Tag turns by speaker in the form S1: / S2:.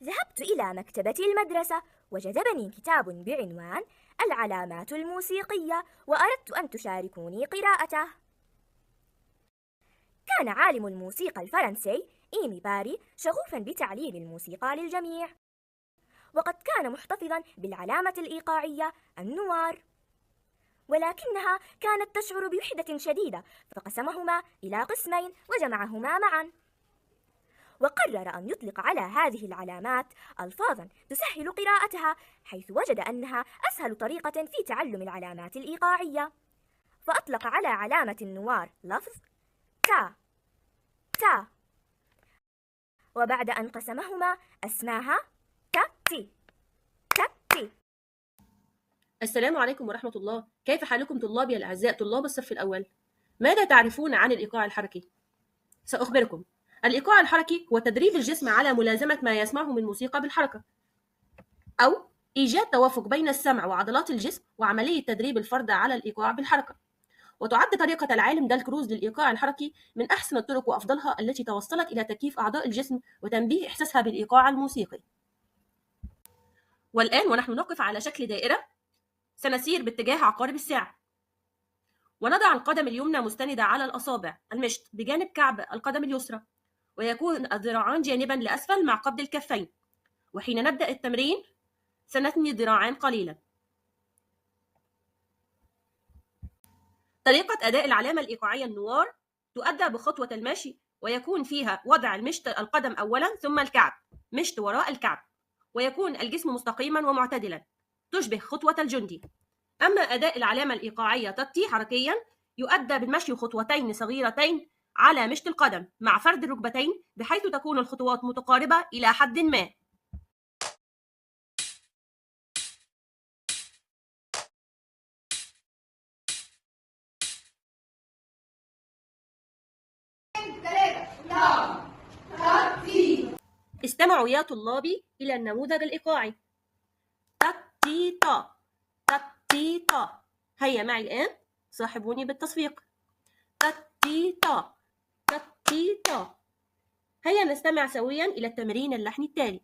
S1: ذهبت إلى مكتبة المدرسة وجذبني كتاب بعنوان العلامات الموسيقية وأردت أن تشاركوني قراءته. كان عالم الموسيقى الفرنسي إيمي باري شغوفا بتعليم الموسيقى للجميع، وقد كان محتفظا بالعلامة الإيقاعية النوار، ولكنها كانت تشعر بوحدة شديدة فقسمهما إلى قسمين وجمعهما معا، وقرر أن يطلق على هذه العلامات ألفاظا تسهل قراءتها، حيث وجد أنها أسهل طريقة في تعلم العلامات الإيقاعية، فأطلق على علامة النوار لفظ تا تا، وبعد أن قسمهما أسماها تا تي.
S2: السلام عليكم ورحمة الله. كيف حالكم طلابي الأعزاء طلاب الصف الأول؟ ماذا تعرفون عن الإيقاع الحركي؟ سأخبركم. الإيقاع الحركي هو تدريب الجسم على ملازمة ما يسمعه من موسيقى بالحركة، أو إيجاد توافق بين السمع وعضلات الجسم وعملية تدريب الفرد على الإيقاع بالحركة. وتعد طريقة العالم دالكروز للإيقاع الحركي من أحسن الطرق وأفضلها التي توصلت إلى تكييف أعضاء الجسم وتنبيه إحساسها بالإيقاع الموسيقي. والآن ونحن نقف على شكل دائرة، سنسير باتجاه عقارب الساعة، ونضع القدم اليمنى مستندة على الأصابع المشط بجانب كعب القدم اليسرى، ويكون الذراعان جانبا لأسفل مع قبض الكفين. وحين نبدأ التمرين سنثني الذراعان قليلا. طريقة أداء العلامة الإيقاعية النوار تؤدى بخطوة المشي، ويكون فيها وضع المشط القدم أولا ثم الكعب، مشط وراء الكعب، ويكون الجسم مستقيما ومعتدلا تشبه خطوة الجندي. أما أداء العلامة الإيقاعية تاتي حركيا يؤدى بالمشي خطوتين صغيرتين على مشط القدم مع فرد الركبتين، بحيث تكون الخطوات متقاربة إلى حد ما. استمعوا يا طلابي إلى النموذج الإيقاعي. تاتي تا تاتي تا. هيا معي الآن، صاحبوني بالتصفيق. تاتي تا تاتي تا. هيا نستمع سويا إلى التمرين اللحني التالي.